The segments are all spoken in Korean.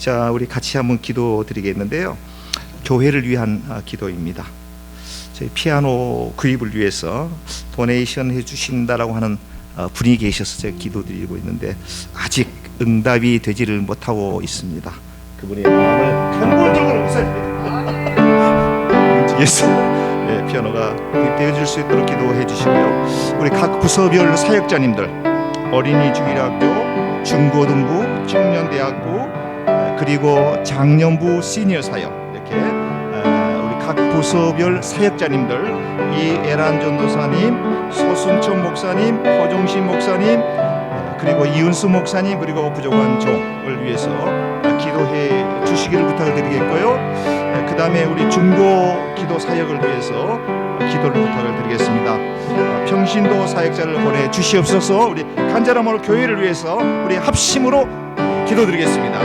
자, 우리 같이 한번 기도드리겠는데요. 교회를 위한 기도입니다. 저희 피아노 구입을 위해서 도네이션 해주신다라고 하는 분이 계셔서 제가 기도드리고 있는데 아직 응답이 되지를 못하고 있습니다. 그분의 마음을 근본적으로 움직여서 피아노가 구입되어 줄 수 있도록 기도해 주시고요. 우리 각 부서별 사역자님들, 어린이 주일학교, 중고등부, 청년대학부, 그리고 장년부 시니어 사역, 이렇게 우리 각 부서별 사역자님들, 이애란 전도사님, 소순천 목사님, 허종신 목사님, 그리고 이은수 목사님, 그리고 부족한 종을 위해서 기도해 주시기를 부탁드리겠고요. 그 다음에 우리 중고 기도 사역을 위해서 기도를 부탁을 드리겠습니다. 평신도 사역자를 보내 주시옵소서. 우리 간절함으로 교회를 위해서 우리 합심으로 기도드리겠습니다.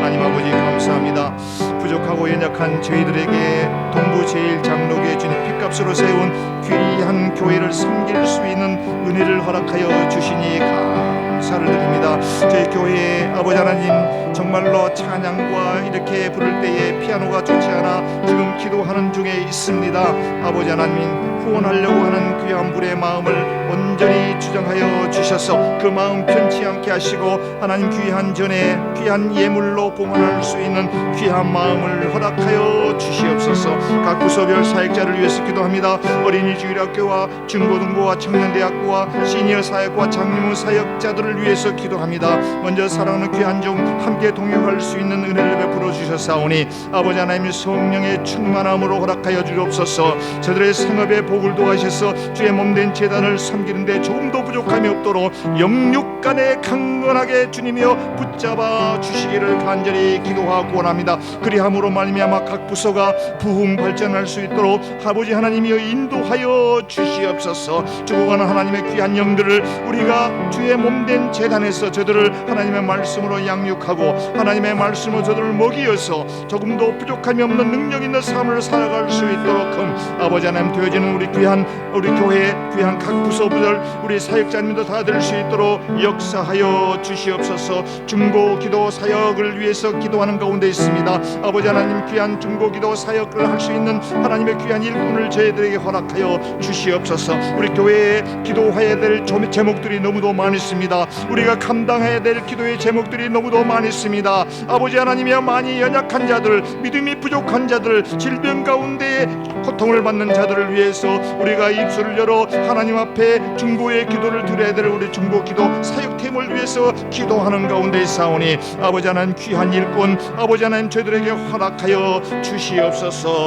하나님 아버지 감사합니다. 부족하고 연약한 저희들에게 동부 제1장로교회 주님 핏값으로 세운 귀한 교회를 섬길 수 있는 은혜를 허락하여 주시니 감사를 드립니다. 저희 교회의 아버지 하나님, 정말로 찬양과 이렇게 부를 때에 피아노가 좋지 않아 지금 기도하는 중에 있습니다. 아버지 하나님, 후원하려고 하는 귀한 분의 마음을 온전히 주장하여 주셔서 그 마음 편치 않게 하시고 하나님 귀한 전에 귀한 예물로 봉헌할 수 있는 귀한 마음을 허락하여 주시옵소서. 각 부서별 사역자를 위해서 기도합니다. 어린이 주일학교와 중고등부와 청년대학부와 시니어 사역과 장님부 사역자들을 위해서 기도합니다. 먼저 사랑하는 귀한 종 함께 동역할 수 있는 은혜를 베풀어 주셨사오니 아버지 하나님 성령의 충만함으로 허락하여 주옵소서. 저들의 생업에 복을 도하셔서 주의 몸된 제단을 섬기는데 조금도 부족함이 없도록 영육간에 강건하게 주님이여 붙잡아 주시기를 간절히 기도하고 원합니다. 그리함으로 말미암아 각 부서가 부흥 발전할 수 있도록 아버지 하나님이여 인도하여 주시옵소서. 죽어가는 하나님의 귀한 영들을 우리가 주의 몸된 제단에서 저들을 하나님의 말씀으로 양육하고 하나님의 말씀으로 저들을 먹이어서 조금도 부족함이 없는 능력 있는 삶을 살아갈 수 있도록끔 아버지 하나님 되어지는 우리 귀한 우리 교회 귀한 각 부서들 우리 사역자님도 다 될 수 있도록 역사하여 주시옵소서. 중고 기도 사역을 위해서 기도하는 가운데 있습니다. 아버지 하나님 귀한 중고 기도 사역을 할 수 있는 하나님의 귀한 일꾼을 저희들에게 허락하여 주시옵소서. 우리 교회에 기도해야 될 제목들이 너무도 많이 있습니다. 우리가 감당해야 될 기도의 제목들이 너무도 많이 있습니다. 아버지 하나님이여, 많이 연약한 자들, 믿음이 부족한 자들, 질병 가운데 고통을 받는 자들을 위해서 우리가 입술을 열어 하나님 앞에 중보의 기도를 드려야 될 우리 중보 기도 사역팀을 위해서 기도하는 가운데 있사오니 아버지 하나님 귀한 일꾼 아버지 하나님 저희들에게 허락하여 주시옵소서.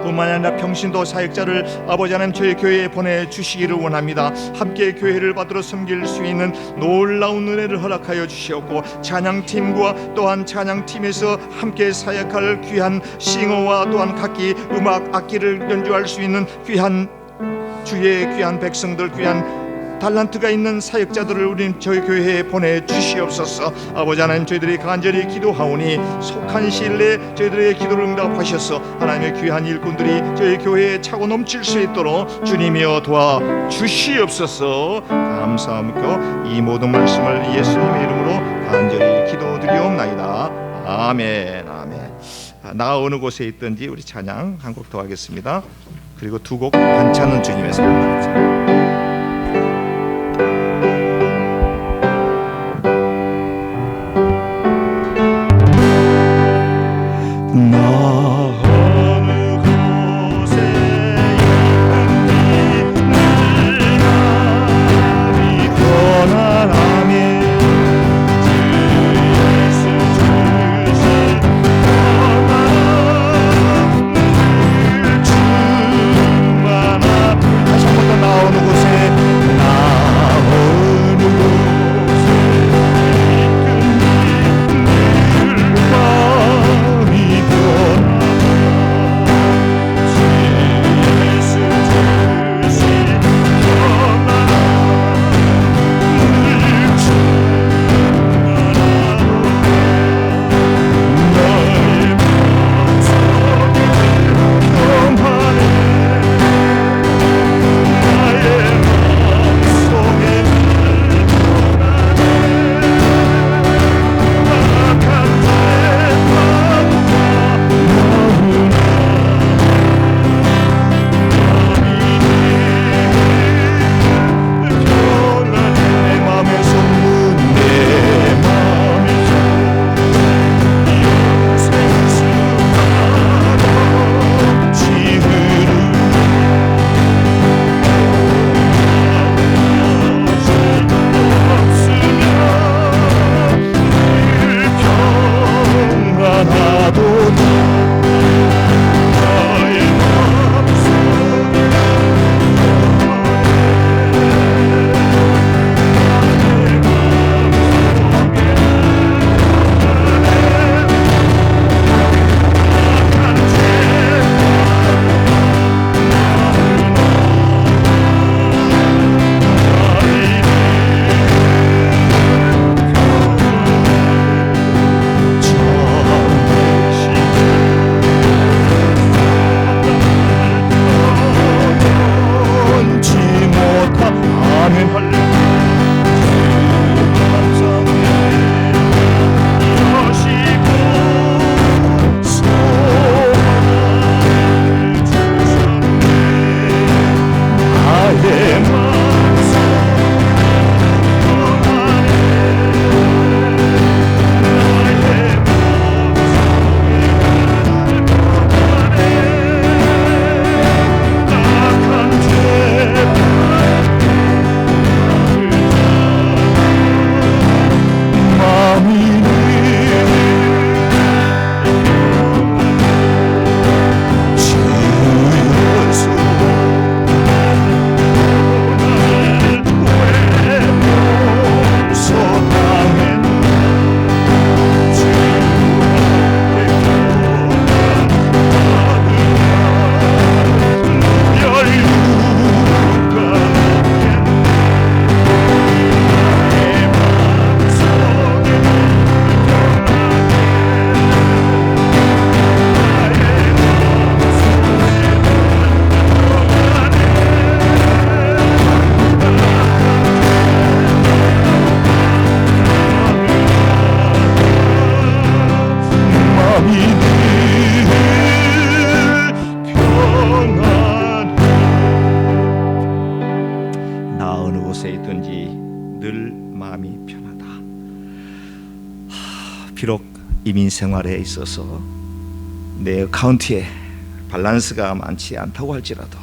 뿐만 아니라 평신도 사역자를 아버지 하나님 저희 교회에 보내주시기를 원합니다. 함께 교회를 받들어 섬길 수 있는 놀라운 은혜를 허락하여 주시옵고 찬양팀과 또한 찬양팀에서 함께 사역할 귀한 싱어와 또한 각기 음악 악기를 연주할 수 있는 귀한 주의 귀한 백성들 귀한 달란트가 있는 사역자들을 우리 저희 교회에 보내주시옵소서. 아버지 하나님 저희들이 간절히 기도하오니 속한 시일 내에 저희들의 기도를 응답하셔서 하나님의 귀한 일꾼들이 저희 교회에 차고 넘칠 수 있도록 주님이여 도와주시옵소서. 감사함과 이 모든 말씀을 예수님의 이름으로 간절히 기도드리옵나이다. 아멘. 아멘. 나 어느 곳에 있든지 우리 찬양 한 곡 더 하겠습니다. 그리고 두 곡 반찬은 주님의 사랑입니다. 다시 한 번 더 나오는 곳에 비록 이민 생활에 있어서 내 카운트에 밸런스가 많지 않다고 할지라도,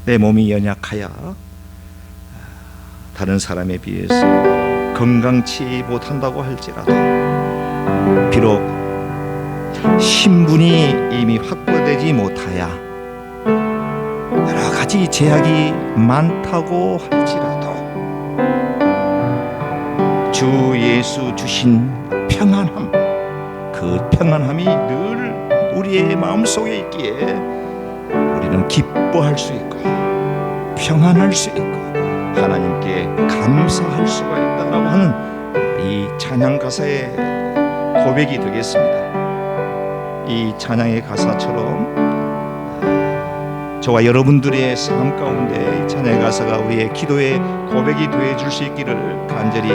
내 몸이 연약하여 다른 사람에 비해서 건강치 못한다고 할지라도, 비록 신분이 이미 확보되지 못하여 여러 가지 제약이 많다고 할지라도, 주 예수 주신 평안함, 그 평안함이 늘 우리의 마음속에 있기에 우리는 기뻐할 수 있고 평안할 수 있고 하나님께 감사할 수가 있다라고 하는 이 찬양 가사의 고백이 되겠습니다. 이 찬양의 가사처럼 저와 여러분들의 삶 가운데 이 찬양의 가사가 우리의 기도의 고백이 되어줄 수 있기를 간절히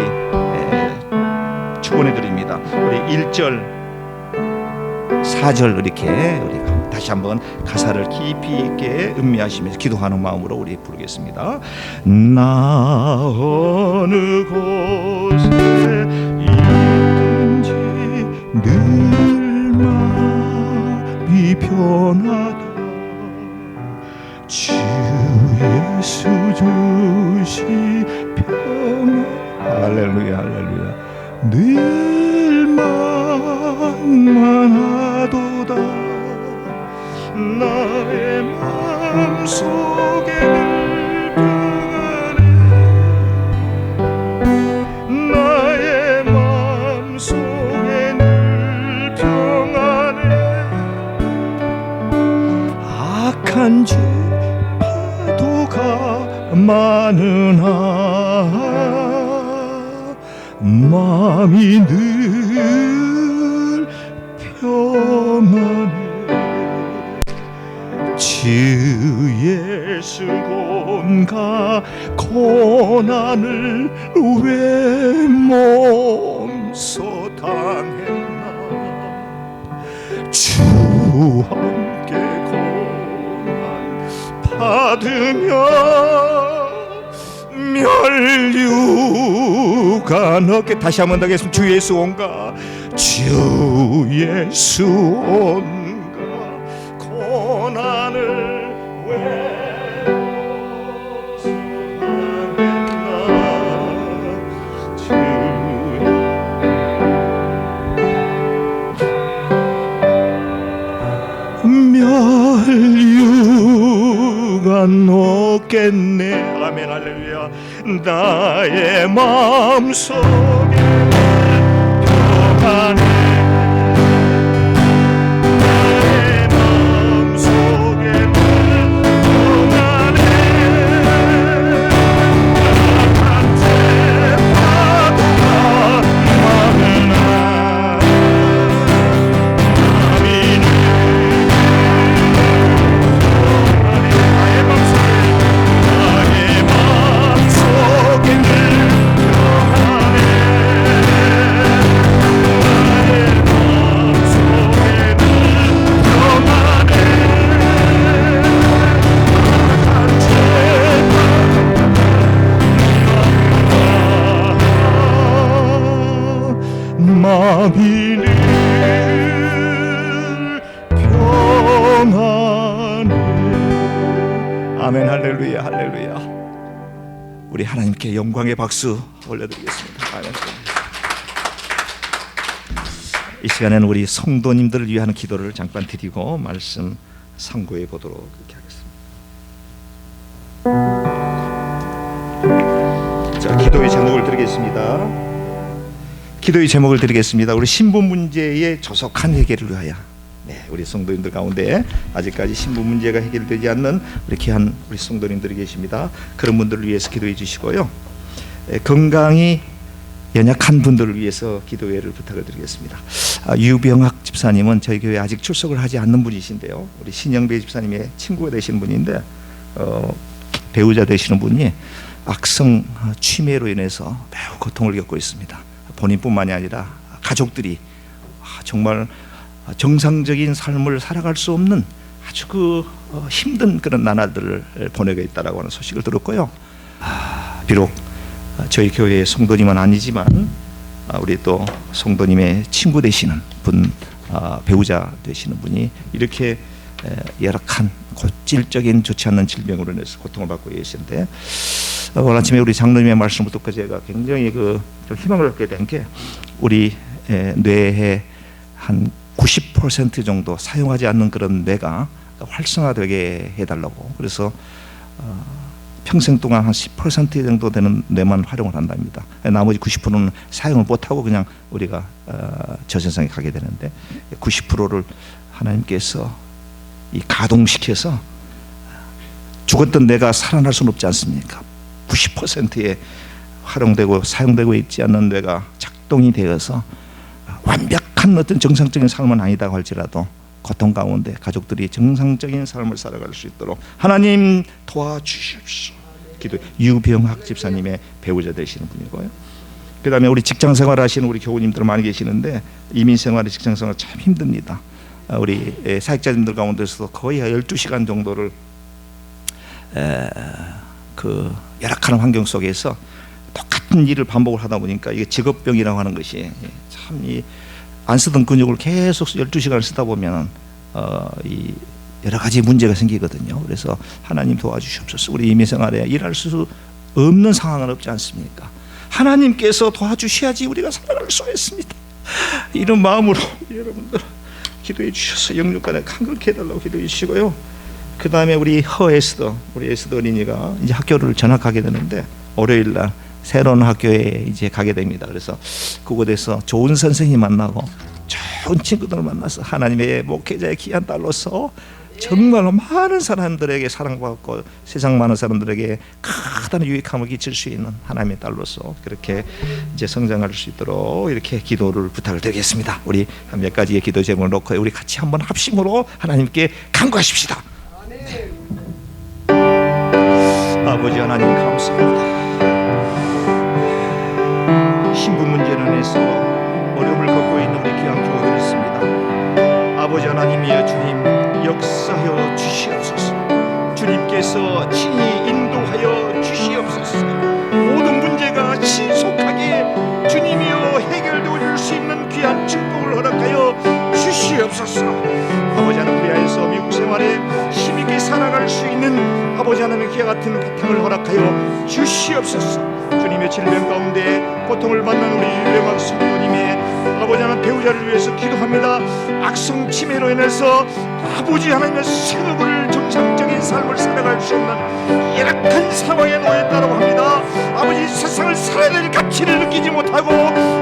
축원해 드립니다. 우리 1절 4절 이렇게 우리가 다시 한번 가사를 깊이 있게 음미하시면서 기도하는 마음으로 우리 부르겠습니다. 나 어느 곳에 있든지 늘 마음이 변하다 주 예수 주시 평안. 할렐루야 할렐루야. 늘 만만하도다 나의 마음속에 늘 평안해 나의 마음속에 늘 평안해 악한 죄 파도가 많으나 마음이 늘 평안해 주 예수 온갖 고난을 왜 몸소 당했나 주 함께 고난 받으며 멸류가 넣게 다시 한번 더 하겠습니다. 주 예수 온가 주 예수 온가 고난을 왜 멸류가 녹겠네. 아멘 할렐루야. 나의 마음속에 평안해 나의 마음속에 평안해 악한 죄 파도가 많으나 마음이 늘 평안해. 아멘 할렐루야 할렐루야. 우리 하나님께 영광의 박수 올려드리겠습니다. 아멘. 이 시간에는 우리 성도님들을 위한 기도를 잠깐 드리고 말씀 상고해 보도록 그렇게 하겠습니다. 자, 기도의 제목을 드리겠습니다. 기도의 제목을 드리겠습니다. 우리 신분 문제의 조속한 해결을 위하여. 네, 우리 성도님들 가운데 아직까지 신분 문제가 해결되지 않는 우리 귀한 우리 성도님들이 계십니다. 그런 분들을 위해서 기도해 주시고요. 건강이 연약한 분들을 위해서 기도회를 부탁을 드리겠습니다. 유병학 집사님은 저희 교회에 아직 출석을 하지 않는 분이신데요. 우리 신영배 집사님의 친구가 되시는 분인데 배우자 되시는 분이 악성 치매로 인해서 매우 고통을 겪고 있습니다. 본인뿐만이 아니라 가족들이 정말 정상적인 삶을 살아갈 수 없는 아주 힘든 그런 나날들을 보내고 있다라고 하는 소식을 들었고요. 비록 저희 교회의 성도님은 아니지만 우리 또 성도님의 친구 되시는 분, 배우자 되시는 분이 이렇게 열악한 고질적인 좋지 않는 질병으로 인해서 고통을 받고 계신데, 오늘 아침에 우리 장로님의 말씀을 듣고 제가 굉장히 좀 희망을 얻게 된 게, 우리 뇌의 한 90% 정도 사용하지 않는 그런 뇌가 활성화되게 해달라고, 그래서 평생 동안 한 10% 정도 되는 뇌만 활용을 한답니다. 나머지 90%는 사용을 못하고 그냥 우리가 저 세상에 가게 되는데, 90%를 하나님께서 이 가동시켜서 죽었던 뇌가 살아날 수는 없지 않습니까? 90%의 활용되고 사용되고 있지 않는 뇌가 작동이 되어서 완벽한 어떤 정상적인 삶은 아니다고 할지라도 고통 가운데 가족들이 정상적인 삶을 살아갈 수 있도록 하나님 도와주십시오. 기도. 유병학 집사님의 배우자 되시는 분이고요. 그 다음에 우리 직장생활 하시는 우리 교우님들 많이 계시는데, 이민생활이 직장생활 참 힘듭니다. 우리 사역자님들 가운데서도 거의 12시간 정도를 그 열악한 환경 속에서 똑같은 일을 반복을 하다 보니까 이게 직업병이라고 하는 것이 참 안 쓰던 근육을 계속 12시간을 쓰다 보면 이 여러 가지 문제가 생기거든요. 그래서 하나님 도와주시옵소서. 우리 임의생활에 일할 수 없는 상황은 없지 않습니까? 하나님께서 도와주셔야지 우리가 살아갈 수가 있습니다. 이런 마음으로 여러분들 기도해 주셔서 영육간에 강건케 해달라고 기도해 주시고요. 그 다음에 우리 에스더 어린이가 이제 학교를 전학하게 되는데, 월요일 날 새로운 학교에 이제 가게 됩니다. 그래서 그곳에서 좋은 선생님 만나고 좋은 친구들을 만나서 하나님의 목회자의 귀한 딸로서 정말 많은 사람들에게 사랑받고 세상 많은 사람들에게 크다는 유익함을 끼칠 수 있는 하나님의 딸로서 그렇게 이제 성장할 수 있도록 이렇게 기도를 부탁을 드리겠습니다. 우리 몇 가지의 기도 제목을 놓고 우리 같이 한번 합심으로 하나님께 간구하십시다. 네. 아버지 하나님 감사합니다. 신분 문제로 인해서 어려움을 겪고 있는 우리 귀한 교우들이 있습니다. 아버지 하나님이여 주님, 역사하여 주시옵소서. 주님께서 친히 인도하여 주시옵소서. 모든 문제가 신속하게 주님이여 해결되어 수 있는 귀한 축복을 허락하여 주시옵소서. 아버지 하나님, 우리 안에서 미국 생활에 힘있게 살아갈 수 있는 아버지 하나님의 기와 같은 바탕을 허락하여 주시옵소서. 주님의 질병 가운데 고통을 받는 우리 유병학 성도님의 아버지 하나님 배우자를 위해서 기도합니다. 악성 치매로 인해서 아버지 하나님의 생업을 정상적인 삶을 살아갈 수 없는 열악한 상황에 놓였다고 합니다. 아버지, 세상을 살아야 될 가치를 느끼지 못하고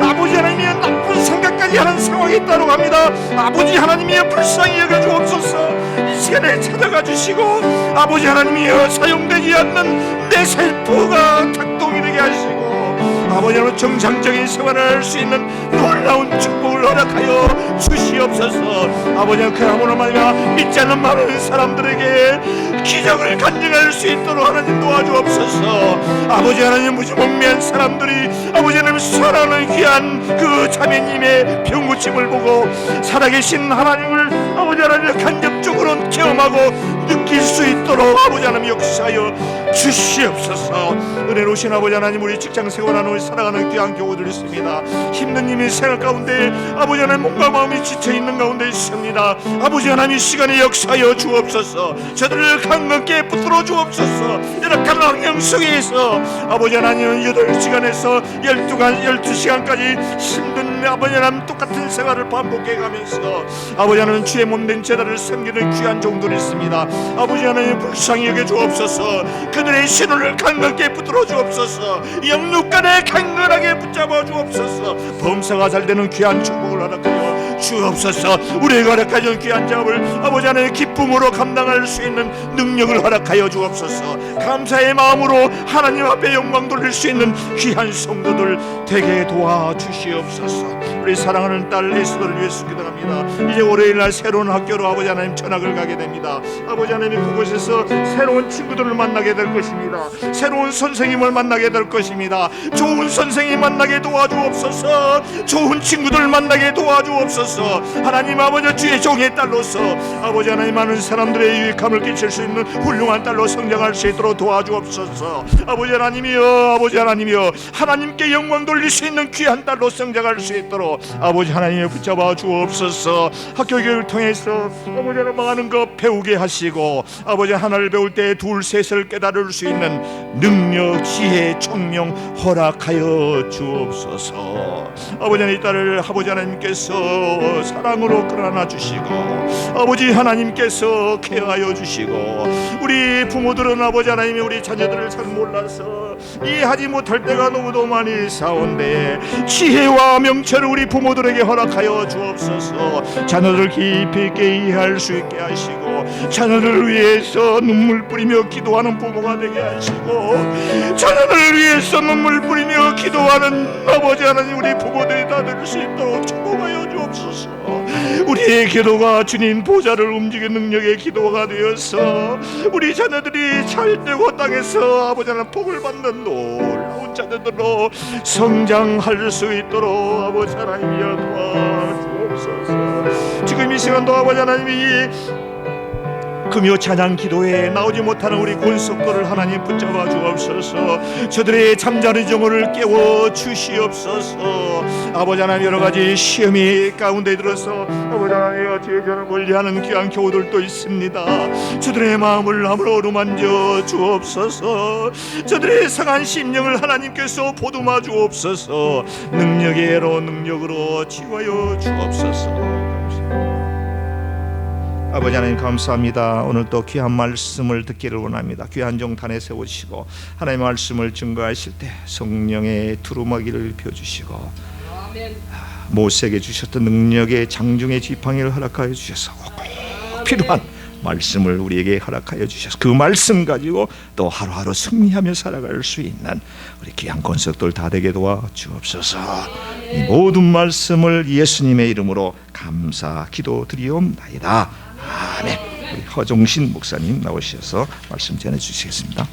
아버지 하나님의 나쁜 생각까지 하는 상황이 있다고 합니다. 아버지 하나님이여 불쌍히 여겨주옵소서. 이 시간에 찾아가 주시고 아버지 하나님이여 사용되지 않는 내 셀프가 작동이 되게 하시고 아버지 하나님 정상적인 생활을 할 수 있는 놀라운 축복을 허락하여 주시옵소서. 아버지 하나님, 그러므로 말미암아 믿지 않는 많은 사람들에게 기적을 간증할 수 있도록 하나님 도와주옵소서. 아버지 하나님, 무지 목매한 사람들이 아버지 하나님 사랑하는 귀한 그 자매님의 병고침을 보고 살아계신 하나님을 아버지 하나님 간접적으로 체험하고 느낄 수 있도록 아버지 하나님 역사하여 주시옵소서. 은혜로우신 아버지 하나님, 우리 직장 생활하는 우리 사랑하는 귀한 교우들 있습니다. 힘든 님의 생활 가운데 아버지 하나님 몸과 마음이 지쳐있는 가운데 있습니다. 아버지 하나님, 시간에 역사하여 주옵소서. 저들을 강건케 붙들어 주옵소서. 열악한 환경 속에서 아버지 하나님 8시간에서 12시간까지 힘든 아버지 하나님 똑같은 생활을 반복해가면서 아버지 하나님 주의 몸된 제자를 섬기는 귀한 종들이 있습니다. 아버지 하나님 불쌍히 여겨 주옵소서. 그들의 신호를 강건케 붙들어 주옵소서. 영육간에 강건하게 붙잡아 주옵소서. 범사가 잘 되는 귀한 축복을 허락하여 주옵소서. 우리가 허락하여 귀한 작업을 아버지 하나님 기쁨으로 감당할 수 있는 능력을 허락하여 주옵소서. 감사의 마음으로 하나님 앞에 영광 돌릴 수 있는 귀한 성도들 되게 도와주시옵소서. 우리 사랑하는 딸 에스더를 위해서 기도합니다. 이제 월요일날 새로운 학교로 아버지 하나님 전학을 가게 됩니다. 아버지 하나님이 그곳에서 새로운 친구들을 만나게 될 것입니다. 새로운 선생님을 만나게 될 것입니다. 좋은 선생님 만나게 도와주옵소서. 좋은 친구들 만나게 도와주옵소서. 하나님 아버지, 주의 종의 딸로서 아버지 하나님 많은 사람들의 유익함을 끼칠 수 있는 훌륭한 딸로 성장할 수 있도록 도와주옵소서. 아버지 하나님이여, 아버지 하나님이여, 하나님께 영광 돌릴 수 있는 귀한 딸로 성장할 수 있도록 아버지 하나님을 붙잡아 주옵소서. 학교 교육을 통해서 아버지 하나님 많은 것 배우게 하시고 아버지 하나를 배울 때 둘 셋을 깨달을 수 있는 능력, 지혜, 총명 허락하여 주옵소서. 아버지 하나님, 이 딸을 아버지 하나님께서 사랑으로 끌어안아 주시고 아버지 하나님께서 케어하여 주시고, 우리 부모들은 아버지 하나님이 우리 자녀들을 잘 몰라서 이해하지 못할 때가 너무도 많이 있사온데 지혜와 명철을 우리 부모들에게 허락하여 주옵소서. 자녀들 깊이 있게 이해할 수 있게 하시고 자녀들을 위해서 눈물 뿌리며 기도하는 부모가 되게 하시고 자녀들을 위해서 눈물 뿌리며 기도하는 아버지 하나님 우리 부모들이 다 될 수 있도록 축복하여 주옵소서. 우리의 기도가 주님 보좌를 움직이는 능력의 기도가 되어서 우리 자녀들이 잘되고 땅에서 아버지 하나님 복을 받는 놀라운 자녀들로 성장할 수 있도록 아버지 하나님이여 도와주옵소서. 지금 이 시간도 아버지 하나님이 금요 찬양 기도에 나오지 못하는 우리 권속도를 하나님 붙잡아 주옵소서. 저들의 잠자는 영혼을 깨워 주시옵소서. 아버지 하나님, 여러 가지 시험이 가운데 들어서 아버지 하나님 제자를 멀리하는 귀한 교우들도 있습니다. 저들의 마음을 함으로 어루만져 주옵소서. 저들의 상한 심령을 하나님께서 보듬어 주옵소서. 능력으로 능력으로 치유하여 주옵소서. 아버지 하나님 감사합니다. 오늘 또 귀한 말씀을 듣기를 원합니다. 귀한 종단에 세우시고 하나님의 말씀을 증거하실 때 성령의 두루마기를 펴주시고 모세에게 주셨던 능력의 장중의 지팡이를 허락하여 주셔서 꼭 필요한 말씀을 우리에게 허락하여 주셔서 그 말씀 가지고 또 하루하루 승리하며 살아갈 수 있는 우리 귀한 권속들 다 되게 도와 주옵소서. 이 모든 말씀을 예수님의 이름으로 감사 기도드리옵나이다. 아멘. 우리 허종신 목사님 나오셔서 말씀 전해 주시겠습니다.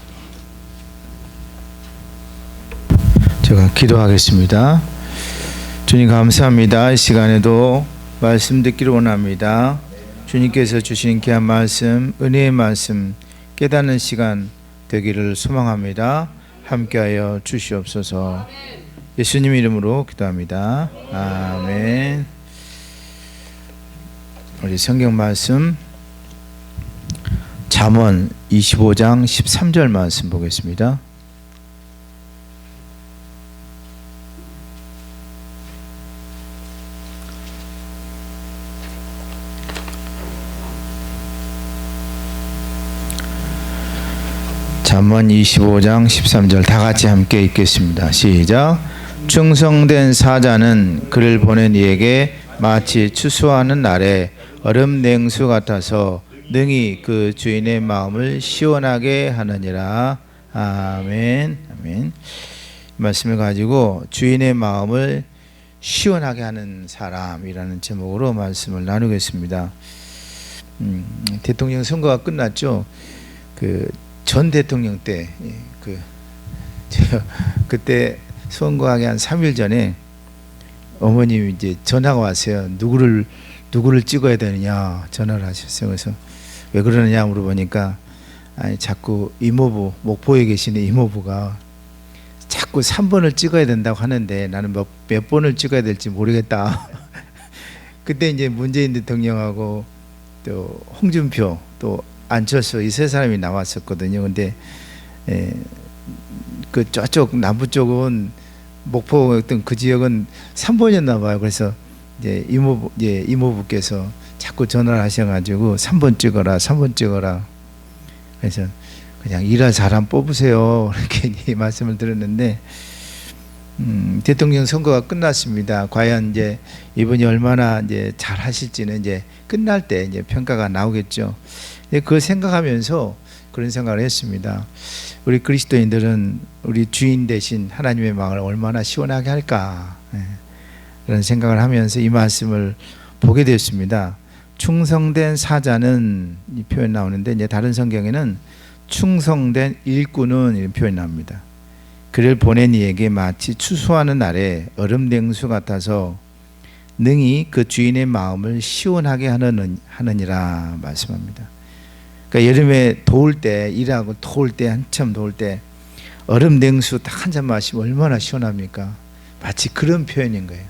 제가 기도하겠습니다. 주님 감사합니다. 이 시간에도 말씀 듣기를 원합니다. 주님께서 주신 귀한 말씀, 은혜의 말씀 깨닫는 시간 되기를 소망합니다. 함께하여 주시옵소서. 예수님 이름으로 기도합니다. 아멘. 우리 성경 말씀 잠언 25장 13절 말씀 보겠습니다. 잠언 25장 13절 다 같이 함께 읽겠습니다. 시작. 충성된 사자는 그를 보낸 이에게 마치 추수하는 날에 얼음 냉수 같아서 능히 그 주인의 마음을 시원하게 하느니라. 아멘. 아멘. 말씀을 가지고 주인의 마음을 시원하게 하는 사람이라는 제목으로 말씀을 나누겠습니다. 대통령 선거가 끝났죠. 그 전 대통령 때 그때 선거하기 한 3일 전에 어머님이 이제 전화가 왔어요. 누구를 찍어야 되느냐 전화를 하셨어요. 그래서 왜 그러느냐 물어보니까 아니 자꾸 이모부, 목포에 계시는 이모부가 자꾸 3번을 찍어야 된다고 하는데 나는 몇 번을 찍어야 될지 모르겠다. 그때 이제 문재인 대통령하고 또 홍준표 또 안철수 이 세 사람이 나왔었거든요. 근데 그 저쪽 남부 쪽은 목포 어떤 그 지역은 3번이었나 봐요. 그래서 이제 이모부께서 자꾸 전화를 하셔가지고 3번 찍어라. 그래서 그냥 일할 사람 뽑으세요. 이렇게 말씀을 드렸는데 대통령 선거가 끝났습니다. 과연 이제 이분이 얼마나 이제 잘 하실지는 이제 끝날 때 이제 평가가 나오겠죠. 그걸 생각하면서 그런 생각을 했습니다. 우리 그리스도인들은 우리 주인 대신 하나님의 마음을 얼마나 시원하게 할까. 그런 생각을 하면서 이 말씀을 보게 되었습니다. 충성된 사자는 이 표현 나오는데 이제 다른 성경에는 충성된 일꾼은 이런 표현이 나옵니다. 그를 보낸 이에게 마치 추수하는 날에 얼음 냉수 같아서 능히 그 주인의 마음을 시원하게 하느니라 말씀합니다. 그러니까 여름에 더울 때 일하고 더울 때 한참 더울 때 얼음 냉수 딱 한 잔 마시면 얼마나 시원합니까? 마치 그런 표현인 거예요.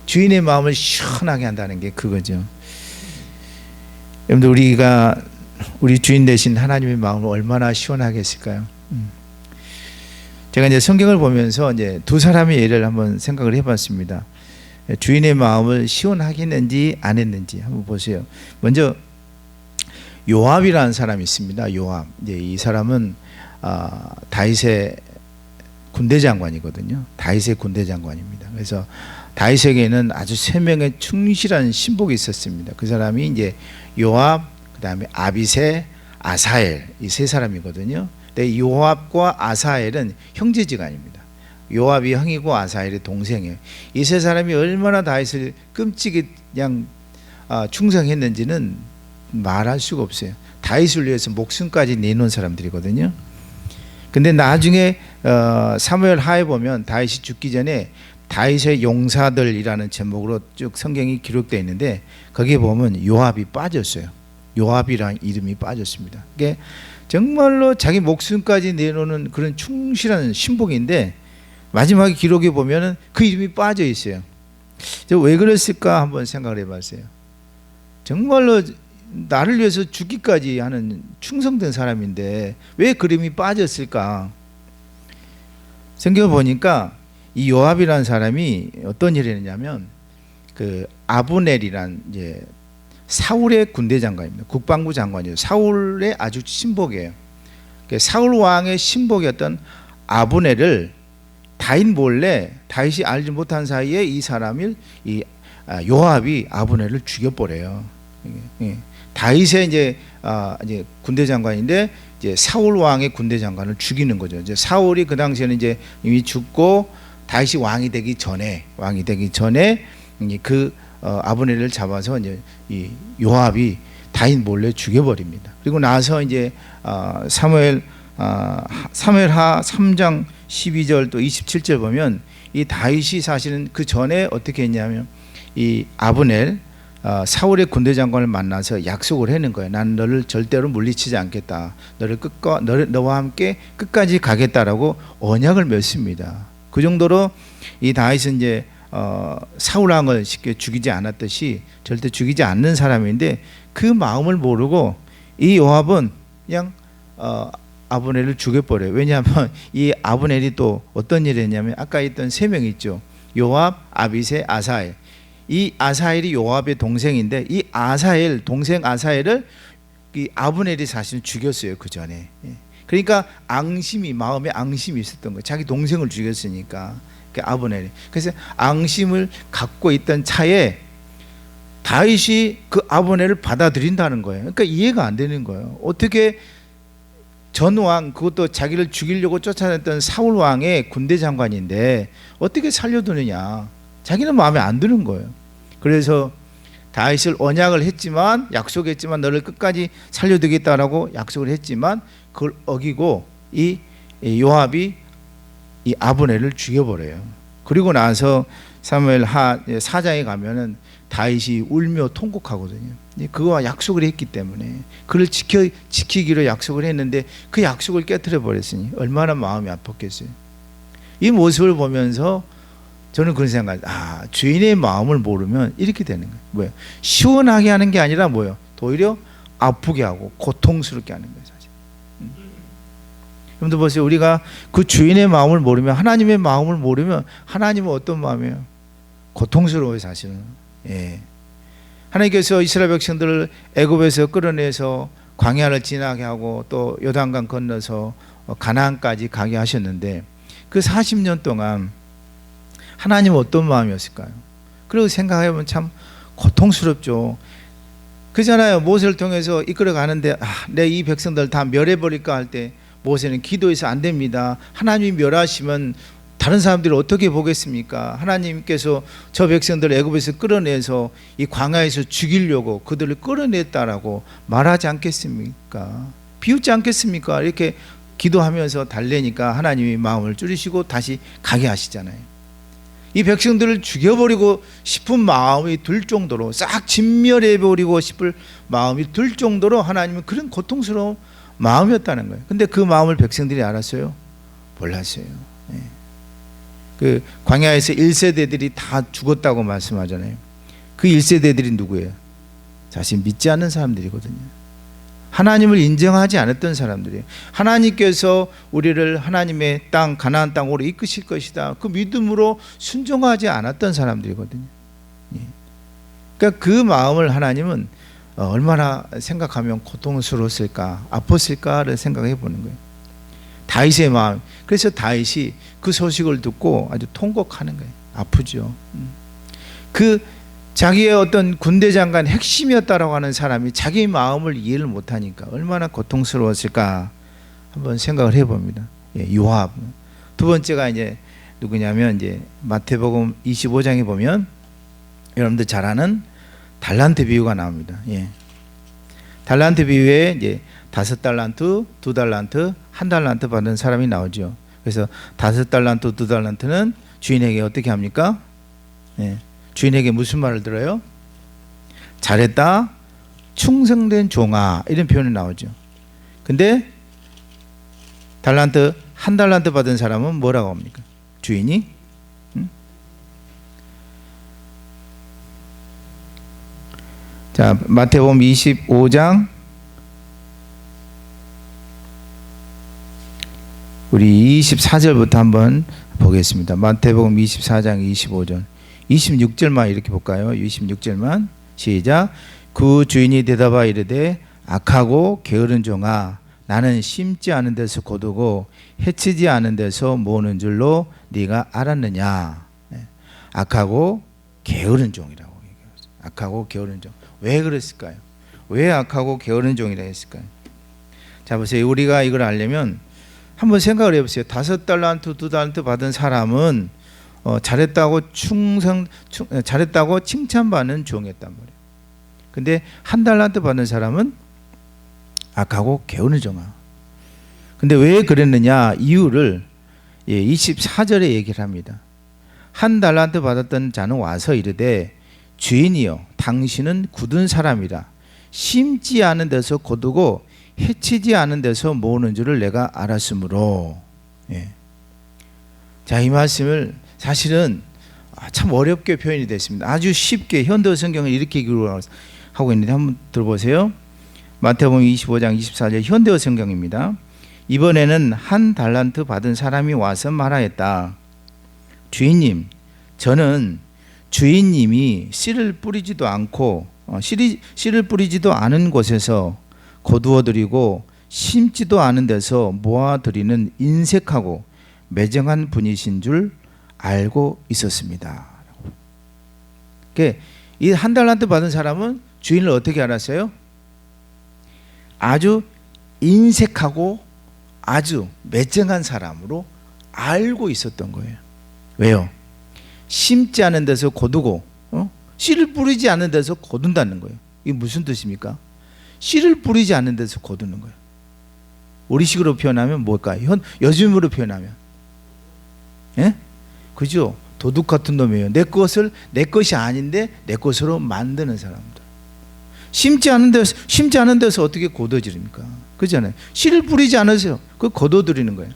주인의 마음을 시원하게 한다는 게 그거죠. 여러분들 우리가 우리 주인 되신 하나님의 마음을 얼마나 시원하게 했을까요? 제가 이제 성경을 보면서 이제 두 사람의 예를 한번 생각을 해봤습니다. 주인의 마음을 시원하게 했는지 안 했는지 한번 보세요. 먼저 요압이라는 사람이 있습니다. 요압. 이제 이 사람은 다윗의 군대 장관이거든요. 다윗의 군대 장관입니다. 그래서 다윗에게는 아주 세 명의 충실한 신복이 있었습니다. 그 사람이 이제 요압, 그다음에 아비새, 아사엘 이 세 사람이거든요. 근데 요압과 아사엘은 형제지간입니다. 요압이 형이고 아사엘이 동생이에요. 이 세 사람이 얼마나 다윗을 끔찍이 그냥 충성했는지는 말할 수가 없어요. 다윗을 위해서 목숨까지 내놓은 사람들이거든요. 근데 나중에 사무엘 하에 보면 다윗이 죽기 전에 다윗의 용사들이라는 제목으로 쭉 성경이 기록되어 있는데 거기에 보면 요압이 빠졌어요. 요압이라는 이름이 빠졌습니다. 이게 정말로 자기 목숨까지 내놓는 그런 충실한 신복인데 마지막에 기록에 보면은 그 이름이 빠져 있어요. 왜 그랬을까 한번 생각을 해봤어요. 정말로 나를 위해서 죽기까지 하는 충성된 사람인데 왜 그 이름이 빠졌을까? 성경을 보니까 이 요압이라는 사람이 어떤 일을 했냐면 그 아브넬이란 이제 사울의 군대 장관입니다. 국방부 장관이에요. 사울의 아주 신복이에요. 사울 왕의 신복이었던 아브넬을 다윗 몰래 다윗이 알지 못한 사이에 이 사람을 이 요압이 아브넬을 죽여버려요. 다윗의 이제 군대 장관인데 이제 사울 왕의 군대 장관을 죽이는 거죠. 이제 사울이 그 당시에는 이제 이미 죽고 다윗이 왕이 되기 전에 그 아브넬을 잡아서 이제 이 요압이 다윗 몰래 죽여버립니다. 그리고 나서 이제 사무엘하 3장 12절 또 27절 보면 이 다윗이 사실은 그 전에 어떻게 했냐면 이 아브넬 사울의 군대 장관을 만나서 약속을 해는 거예요. 나는 너를 절대로 물리치지 않겠다. 너와 함께 끝까지 가겠다라고 언약을 맺습니다. 그 정도로 이 다윗은 이제 사울 왕을 쉽게 죽이지 않았듯이 절대 죽이지 않는 사람인데 그 마음을 모르고 이 요압은 그냥 아브넬을 죽여버려요. 왜냐하면 이 아브넬이 또 어떤 일을 했냐면 아까 있던 세 명 있죠. 요압, 아비새, 아사엘. 이 아사엘이 요압의 동생인데 이 아사엘 동생 아사엘을 이 아브넬이 사실은 죽였어요. 그 전에. 그러니까 마음에 앙심이 있었던 거예요. 자기 동생을 죽였으니까. 아브넬이. 그래서 앙심을 갖고 있던 차에 다윗이 그 아브넬을 받아들인다는 거예요. 그러니까 이해가 안 되는 거예요. 어떻게 전왕, 그것도 자기를 죽이려고 쫓아냈던 사울 왕의 군대 장관인데 어떻게 살려두느냐. 자기는 마음에 안 드는 거예요. 그래서 다윗을 언약을 했지만 약속했지만 너를 끝까지 살려두겠다라고 약속을 했지만 그걸 어기고 이 요압이 이 아브넬을 죽여버려요. 그리고 나서 사무엘 하 4장에 가면은 다윗이 울며 통곡하거든요. 그와 약속을 했기 때문에 그를 지키기로 약속을 했는데 그 약속을 깨뜨려 버렸으니 얼마나 마음이 아팠겠어요. 이 모습을 보면서 저는 그런 생각, 주인의 마음을 모르면 이렇게 되는 거예요. 뭐예요? 시원하게 하는 게 아니라 뭐예요? 오히려 아프게 하고 고통스럽게 하는 거예요, 사실. 여러분들 보세요. 우리가 그 주인의 마음을 모르면, 하나님의 마음을 모르면 하나님은 어떤 마음이에요? 고통스러워요, 사실은. 예. 하나님께서 이스라엘 백성들을 애굽에서 끌어내서 광야를 지나게 하고 또 요단강 건너서 가나안까지 가게 하셨는데 그 40년 동안 하나님은 어떤 마음이었을까요? 그리고 생각해보면 참 고통스럽죠. 그잖아요. 모세를 통해서 이끌어 가는데 내 이 백성들 다 멸해버릴까 할 때 모세는 기도해서 안 됩니다. 하나님이 멸하시면 다른 사람들이 어떻게 보겠습니까? 하나님께서 저 백성들을 애굽에서 끌어내서 이 광야에서 죽이려고 그들을 끌어냈다라고 말하지 않겠습니까? 비웃지 않겠습니까? 이렇게 기도하면서 달래니까 하나님이 마음을 줄이시고 다시 가게 하시잖아요. 이 백성들을 죽여버리고 싶은 마음이 들 정도로, 싹 진멸해버리고 싶을 마음이 들 정도로 하나님은 그런 고통스러운 마음이었다는 거예요. 근데 그 마음을 백성들이 알았어요? 몰랐어요. 예. 그 광야에서 1세대들이 다 죽었다고 말씀하잖아요. 그 1세대들이 누구예요? 자신 믿지 않는 사람들이거든요. 하나님을 인정하지 않았던 사람들이에요. 하나님께서 우리를 하나님의 땅, 가나안 땅으로 이끄실 것이다, 그 믿음으로 순종하지 않았던 사람들이거든요. 예. 그러니까 그 마음을 하나님은 얼마나 생각하면 고통스러웠을까, 아팠을까를 생각해 보는 거예요. 다윗의 마음. 그래서 다윗이 그 소식을 듣고 아주 통곡하는 거예요. 아프죠. 그 자기의 어떤 군대 장관 핵심이었다라고 하는 사람이 자기 마음을 이해를 못하니까 얼마나 고통스러웠을까 한번 생각을 해봅니다. 예, 요압. 두 번째가 이제 누구냐면 이제 마태복음 25장에 보면 여러분들 잘 아는 달란트 비유가 나옵니다. 예. 달란트 비유에 이제 5달란트, 2달란트, 1달란트 받은 사람이 나오죠. 그래서 5달란트, 2달란트는 주인에게 어떻게 합니까? 예. 주인에게 무슨 말을 들어요? 잘했다, 충성된 종아, 이런 표현이 나오죠. 근데 달란트, 1달란트 받은 사람은 뭐라고 합니까? 주인이 자, 마태복음 25장 우리 24절부터 한번 보겠습니다. 마태복음 24장 25절 26절만 이렇게 볼까요? 26절만 시작. 그 주인이 대답하여 이르되 악하고 게으른 종아, 나는 심지 않은 데서 거두고 해치지 않은 데서 모으는 줄로 네가 알았느냐. 악하고 게으른 종이라고 얘기했어요. 악하고 게으른 종. 왜 그랬을까요? 왜 악하고 게으른 종이라 했을까요? 자, 보세요. 우리가 이걸 알려면 한번 생각을 해보세요. 5달란트, 2달란트 받은 사람은 잘했다고 잘했다고 칭찬받는 종이었단 말이에요. 근데 1달란트 받는 사람은 악하고 게으른 종아. 근데 왜 그랬느냐 이유를 24절에 얘기를 합니다. 1달란트 받았던 자는 와서 이르되 주인이여, 당신은 굳은 사람이라 심지 않은 데서 거두고 해치지 않은 데서 모으는 줄을 내가 알았으므로. 예. 자, 이 말씀을 사실은 참 어렵게 표현이 됐습니다. 아주 쉽게 현대 성경을 이렇게 기록하고 있는데 한번 들어보세요. 마태복음 25장 24절 현대 성경입니다. 이번에는 1달란트 받은 사람이 와서 말하였다. 주인님, 저는 주인님이 씨를 뿌리지도 않고 씨를 뿌리지도 않은 곳에서 거두어드리고 심지도 않은 데서 모아드리는 인색하고 매정한 분이신 줄 알고 있었습니다. 이 1달란트 받은 사람은 주인을 어떻게 알았어요? 아주 인색하고 아주 매정한 사람으로 알고 있었던 거예요. 왜요? 심지 않은 데서 거두고 씨를 뿌리지 않는 데서 거둔다는 거예요. 이게 무슨 뜻입니까? 씨를 뿌리지 않는 데서 거두는 거예요. 우리식으로 표현하면 뭘까요? 요즘으로 표현하면, 예? 그죠? 도둑 같은 놈이에요. 내 것이 아닌데 내 것으로 만드는 사람들. 심지 않은 데서 어떻게 거둬지립니까? 그렇잖아요. 씨를 뿌리지 않으세요. 그 거둬들이는 거예요.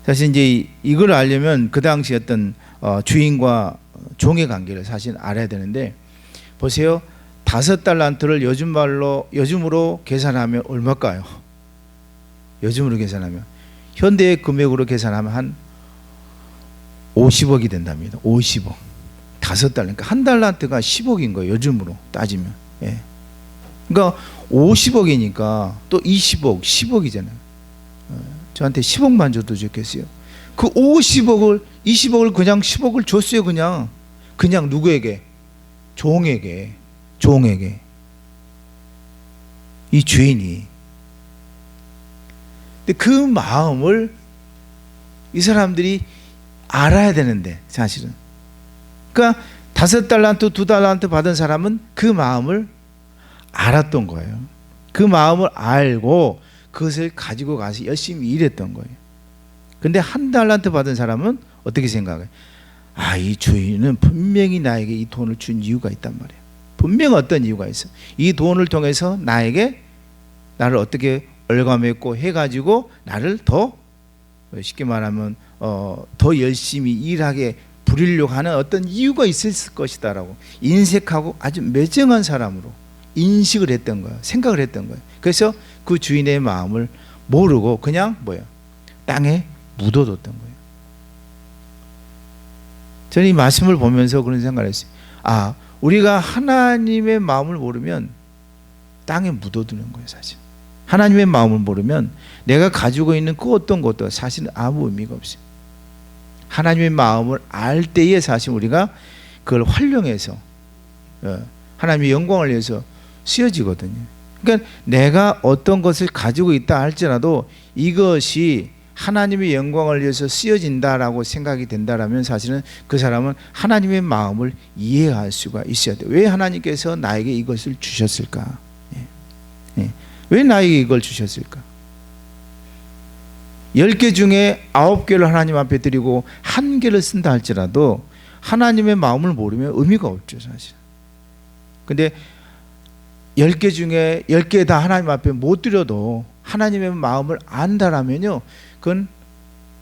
사실 이제 이걸 알려면 그 당시 어떤 주인과 종의 관계를 사실 알아야 되는데, 보세요. 5달란트를 요즘으로 계산하면 얼마일까요? 요즘으로 계산하면 현대의 금액으로 계산하면 한 50억이 된답니다. 50억. 5달란트. 그러니까 1달란트가 10억인 거예요. 요즘으로 따지면. 예. 그러니까 50억이니까 또 20억, 10억이잖아요. 저한테 10억만 줘도 좋겠어요. 그 20억을 그냥 10억을 줬어요. 그냥 누구에게? 종에게. 이 주인이. 근데 그 마음을 이 사람들이 알아야 되는데 사실은. 그러니까 5달란트 2달란트 받은 사람은 그 마음을 알았던 거예요. 그 마음을 알고 그것을 가지고 가서 열심히 일했던 거예요. 근데 1달란트 받은 사람은 어떻게 생각해요? 아, 이 주인은 분명히 나에게 이 돈을 준 이유가 있단 말이에요. 분명 어떤 이유가 있어. 이 돈을 통해서 나를 어떻게 얼감했고 해가지고 나를 더 쉽게 말하면 더 열심히 일하게 부리려고 하는 어떤 이유가 있을 것이다라고 인색하고 아주 매정한 사람으로 인식을 했던 거예요. 생각을 했던 거예요. 그래서 그 주인의 마음을 모르고 그냥 땅에 묻어뒀던 거예요. 저는 이 말씀을 보면서 그런 생각을 했어요. 아, 우리가 하나님의 마음을 모르면 땅에 묻어두는 거예요, 사실. 하나님의 마음을 모르면 내가 가지고 있는 그 어떤 것도 사실은 아무 의미가 없어요. 하나님의 마음을 알 때에 사실 우리가 그걸 활용해서 하나님의 영광을 위해서 쓰여지거든요. 그러니까 내가 어떤 것을 가지고 있다 할지라도 이것이 하나님의 영광을 위해서 쓰여진다라고 생각이 된다라면 사실은 그 사람은 하나님의 마음을 이해할 수가 있어야 돼요. 왜 하나님께서 나에게 이것을 주셨을까? 왜 나에게 이걸 주셨을까? 10개 중에 9개를 하나님 앞에 드리고 1개를 쓴다 할지라도 하나님의 마음을 모르면 의미가 없죠, 사실. 근데 10개 중에 10개 다 하나님 앞에 못 드려도 하나님의 마음을 안다라면요, 그건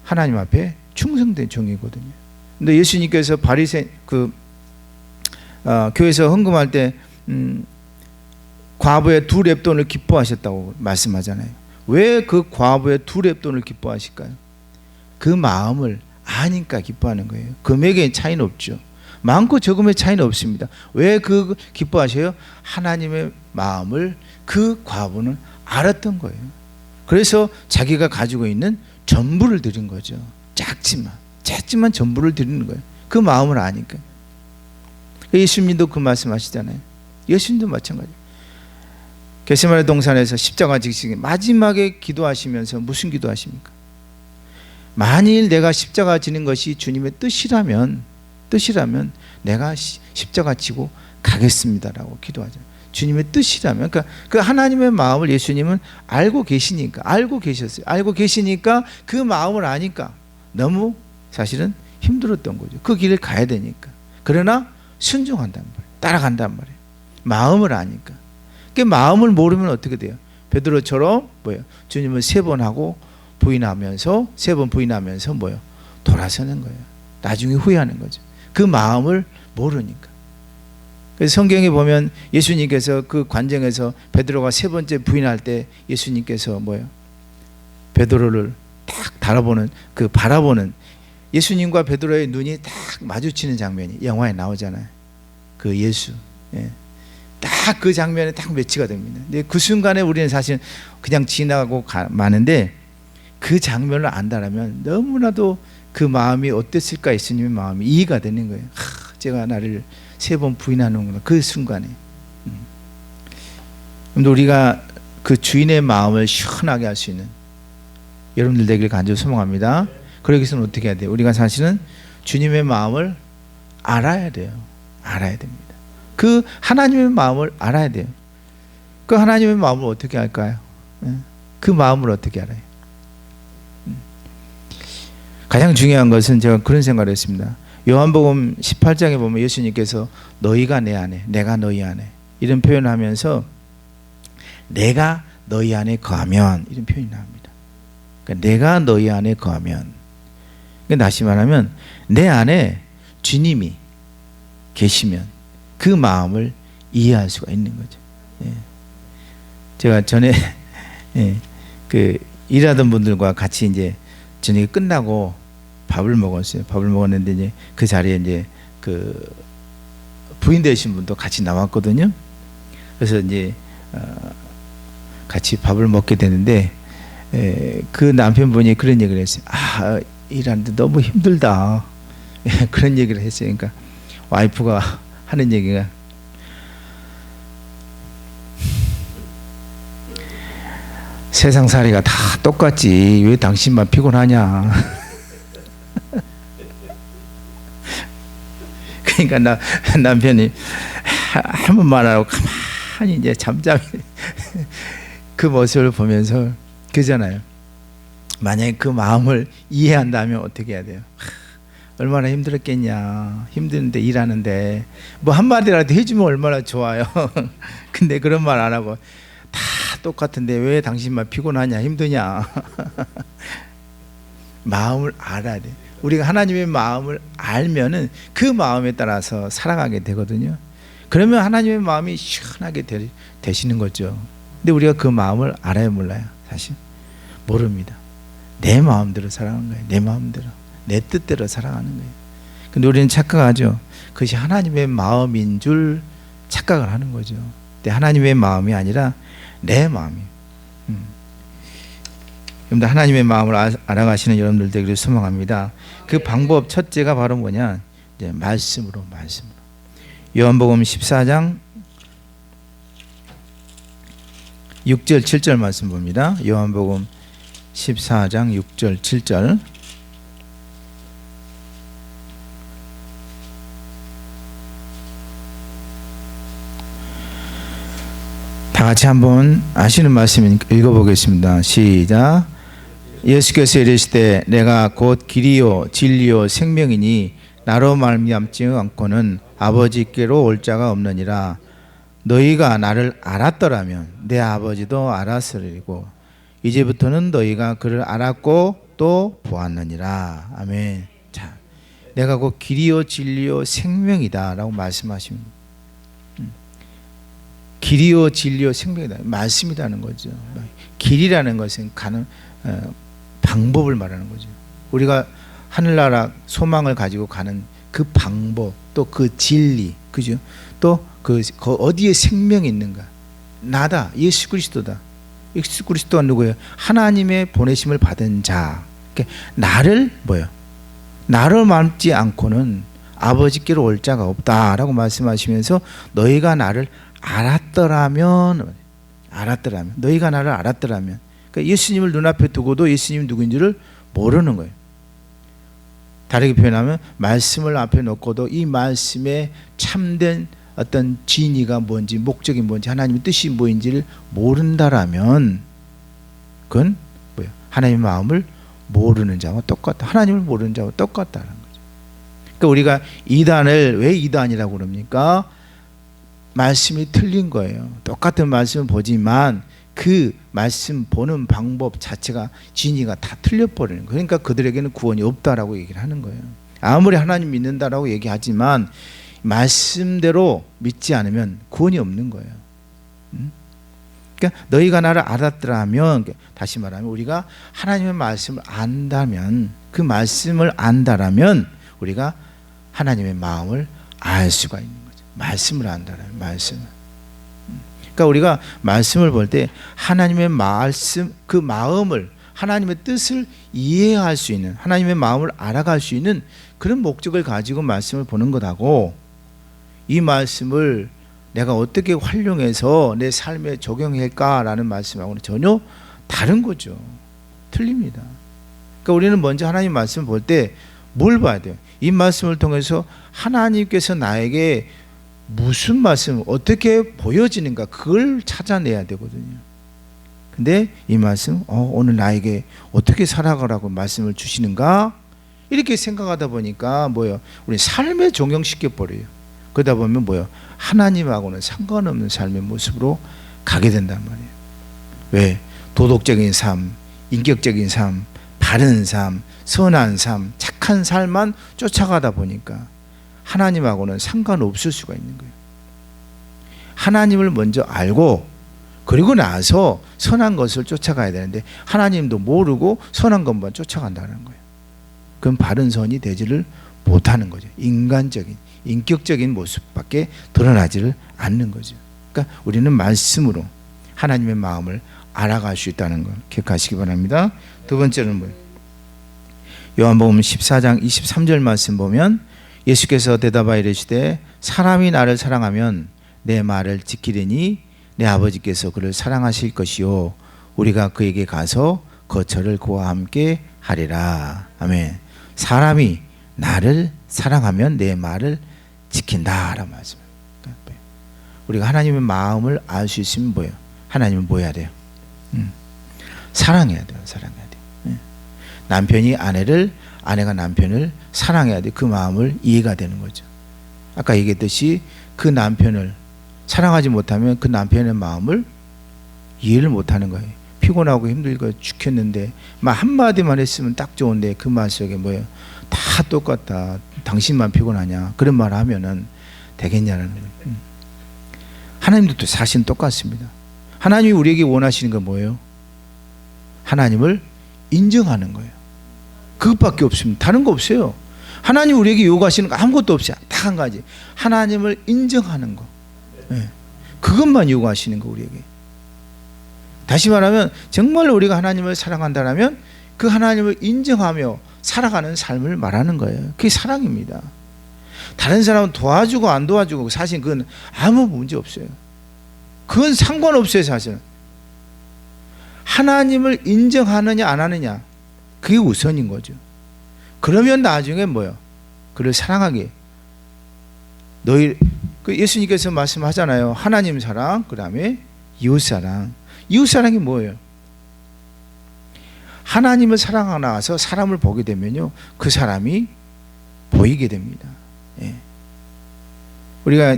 하나님 앞에 충성된 종이거든요. 근데 예수님께서 바리새 교회에서 헌금할 때 과부의 2렙돈을 기뻐하셨다고 말씀하잖아요. 왜 그 과부의 2렙돈을 기뻐하실까요? 그 마음을 아니까 기뻐하는 거예요. 금액에 차이는 없죠. 많고 적음의 차이는 없습니다. 왜 그 기뻐하셔요? 하나님의 마음을 그 과부는 알았던 거예요. 그래서 자기가 가지고 있는 전부를 드린 거죠. 작지만 전부를 드리는 거예요. 그 마음을 아니까. 예수님도 그 말씀하시잖아요. 예수님도 마찬가지예요. 겟세마네 동산에서 십자가 지시기 마지막에 기도하시면서 무슨 기도하십니까? 만일 내가 십자가 지는 것이 주님의 뜻이라면 내가 십자가 지고 가겠습니다라고 기도하죠. 주님의 뜻이라면, 그러니까 그 하나님의 마음을 예수님은 알고 계시니까 그 마음을 아니까 너무 사실은 힘들었던 거죠. 그 길을 가야 되니까. 그러나 순종한단 말이에요. 따라간단 말이에요. 마음을 아니까. 그 마음을 모르면 어떻게 돼요? 베드로처럼 주님을 3번 하고 부인하면서 돌아서는 거예요. 나중에 후회하는 거죠. 그 마음을 모르니까. 그래서 성경에 보면 예수님께서 그 관정에서 베드로가 3번째 부인할 때 예수님께서 베드로를 딱 바라보는 예수님과 베드로의 눈이 딱 마주치는 장면이 영화에 나오잖아요. 그 예수. 딱 그 장면에 딱 매치가 됩니다. 근데 그 순간에 우리는 사실 그냥 지나가고 마는데 그 장면을 안다라면 너무나도 그 마음이 어땠을까 예수님의 마음이 이해가 되는 거예요. 제가 나를 3번 부인하는구나 그 순간에. 그런데 우리가 그 주인의 마음을 시원하게 할 수 있는 여러분들 되길 간절히 소망합니다. 그러기 위해서는 어떻게 해야 돼요? 우리가 사실은 주님의 마음을 알아야 돼요. 알아야 됩니다. 그 하나님의 마음을 알아야 돼요. 그 하나님의 마음을 어떻게 알까요? 그 마음을 어떻게 알아요? 가장 중요한 것은 제가 그런 생각을 했습니다. 요한복음 18장에 보면 예수님께서 너희가 내 안에 내가 너희 안에 이런 표현을 하면서 내가 너희 안에 거하면 이런 표현이 나옵니다. 그러니까 내가 너희 안에 거하면, 그러니까 다시 말하면 내 안에 주님이 계시면 그 마음을 이해할 수가 있는 거죠. 제가 전에 일하던 분들과 같이 이제 저녁에 끝나고 밥을 먹었어요. 밥을 먹었는데 이제 그 자리에 이제 그 부인 되신 분도 같이 나왔거든요. 그래서 이제 같이 밥을 먹게 되는데 그 남편분이 그런 얘기를 했어요. 일하는데 너무 힘들다. 그런 얘기를 했어요. 그러니까 와이프가 하는 얘기가 세상살이가 다 똑같지 왜 당신만 피곤하냐. 그러니까 남편이 한 번만 하고 가만히 이제 잠잠히 그 모습을 보면서 그잖아요. 만약에 그 마음을 이해한다면 어떻게 해야 돼요? 얼마나 힘들었겠냐. 힘드는데 일하는데 뭐 한마디라도 해주면 얼마나 좋아요. 근데 그런 말 안 하고 다 똑같은데 왜 당신만 피곤하냐 힘드냐. 마음을 알아야 돼. 우리가 하나님의 마음을 알면은 그 마음에 따라서 살아가게 되거든요. 그러면 하나님의 마음이 시원하게 되시는 거죠. 근데 우리가 그 마음을 알아요, 몰라요? 사실 모릅니다. 내 마음대로 살아가는 거예요. 내 마음대로, 내 뜻대로 살아가는 거예요. 근데 우리는 착각하죠. 그것이 하나님의 마음인 줄 착각을 하는 거죠. 근데 하나님의 마음이 아니라 내 마음이에요. 여러분들 하나님의 마음을 알아가시는 여러분들 되기를 소망합니다. 그 방법 첫째가 바로 뭐냐? 이제 말씀으로. 요한복음 14장 6절 7절 말씀 봅니다. 요한복음 14장 6절 7절. 다 같이 한번 아시는 말씀 읽어보겠습니다. 시작. 예수께서 이르시되 내가 곧 길이요 진리요 생명이니 나로 말미암지 않고는 아버지께로 올 자가 없느니라. 너희가 나를 알았더라면 내 아버지도 알았으리고 이제부터는 너희가 그를 알았고 또 보았느니라. 아멘. 자, 내가 곧 길이요 진리요 생명이다라고 말씀하십니다. 길이요 진리요 생명이다. 말씀이라는 거죠. 길이라는 것은 가는 방법을 말하는 거죠. 우리가 하늘나라 소망을 가지고 가는 그 방법, 또 그 진리, 그죠? 또 그 어디에 생명이 있는가? 나다. 예수 그리스도다. 예수 그리스도가 누구예요? 하나님의 보내심을 받은 자. 그러니까 나를 뭐요? 나를 믿지 않고는 아버지께로 올 자가 없다라고 말씀하시면서 너희가 나를 알았더라면 너희가 나를 알았더라면, 그러니까 예수님을 눈앞에 두고도 예수님이 누구인지를 모르는 거예요. 다르게 표현하면 말씀을 앞에 놓고도 이 말씀에 참된 어떤 진의가 뭔지, 목적이 뭔지, 하나님의 뜻이 뭐인지를 모른다라면 그건 뭐예요? 하나님의 마음을 모르는 자와 똑같다. 하나님을 모르는 자와 똑같다는 거죠. 그러니까 우리가 이단을 왜 이단이라고 그럽니까? 말씀이 틀린 거예요. 똑같은 말씀을 보지만 그 말씀 보는 방법 자체가 진리가 다 틀려버리는 거예요. 그러니까 그들에게는 구원이 없다라고 얘기를 하는 거예요. 아무리 하나님 믿는다라고 얘기하지만 말씀대로 믿지 않으면 구원이 없는 거예요. 그러니까 너희가 나를 알았더라면, 다시 말하면 우리가 하나님의 말씀을 안다면, 그 말씀을 안다라면 우리가 하나님의 마음을 알 수가 있는 거죠. 말씀을 안다라면, 말씀을. 그러니까 우리가 말씀을 볼 때 하나님의 말씀, 그 마음을, 하나님의 뜻을 이해할 수 있는, 하나님의 마음을 알아갈 수 있는 그런 목적을 가지고 말씀을 보는 것하고, 이 말씀을 내가 어떻게 활용해서 내 삶에 적용할까라는 말씀하고는 전혀 다른 거죠. 틀립니다. 그러니까 우리는 먼저 하나님 말씀을 볼 때 뭘 봐야 돼요? 이 말씀을 통해서 하나님께서 나에게 무슨 말씀, 어떻게 보여지는가, 그걸 찾아내야 되거든요. 근데 이 말씀, 오늘 나에게 어떻게 살아가라고 말씀을 주시는가, 이렇게 생각하다 보니까 뭐예요? 우리 삶에 적용시켜 버려요. 그러다 보면 뭐예요? 하나님하고는 상관없는 삶의 모습으로 가게 된단 말이에요. 왜? 도덕적인 삶, 인격적인 삶, 바른 삶, 선한 삶, 착한 삶만 쫓아가다 보니까 하나님하고는 상관없을 수가 있는 거예요. 하나님을 먼저 알고 그리고 나서 선한 것을 쫓아가야 되는데 하나님도 모르고 선한 것만 쫓아간다는 거예요. 그럼 바른 선이 되지를 못하는 거죠. 인간적인, 인격적인 모습밖에 드러나지를 않는 거죠. 그러니까 우리는 말씀으로 하나님의 마음을 알아갈 수 있다는 걸 기억하시기 바랍니다. 두 번째는 뭐예요? 요한복음 14장 23절 말씀 보면 예수께서 대답하여 이르시되 사람이 나를 사랑하면 내 말을 지키리니 내 아버지께서 그를 사랑하실 것이요 우리가 그에게 가서 거처를 그와 함께 하리라. 아멘. 사람이 나를 사랑하면 내 말을 지킨다라는 말씀입니다. 우리가 하나님의 마음을 알 수 있으면 뭐예요? 하나님을 뭐 해야 돼요? 사랑해야 돼요. 사랑해야 돼요. 남편이 아내를, 아내가 남편을 사랑해야 돼요. 그 마음을 이해가 되는 거죠. 아까 얘기했듯이 그 남편을 사랑하지 못하면 그 남편의 마음을 이해를 못하는 거예요. 피곤하고 힘들고 죽겠는데 막 한마디만 했으면 딱 좋은데 그 말 속에 뭐예요? 다 똑같다. 당신만 피곤하냐? 그런 말 하면은 되겠냐는 거예요. 하나님도 또 사실은 똑같습니다. 하나님이 우리에게 원하시는 건 뭐예요? 하나님을 인정하는 거예요. 그것밖에 없습니다. 다른 거 없어요. 하나님 우리에게 요구하시는 거 아무것도 없어요. 딱 한 가지. 하나님을 인정하는 거. 네. 그것만 요구하시는 거 우리에게. 다시 말하면 정말로 우리가 하나님을 사랑한다면 그 하나님을 인정하며 살아가는 삶을 말하는 거예요. 그게 사랑입니다. 다른 사람은 도와주고 안 도와주고 사실 그건 아무 문제 없어요. 그건 상관없어요. 사실은 하나님을 인정하느냐 안 하느냐 그게 우선인 거죠. 그러면 나중에 뭐요? 그를 사랑하게 너희 그 예수님께서 말씀하잖아요. 하나님 사랑, 그 다음에 이웃 사랑. 이웃 사랑이 뭐예요? 하나님을 사랑하고 나서 사람을 보게 되면요, 그 사람이 보이게 됩니다. 예. 우리가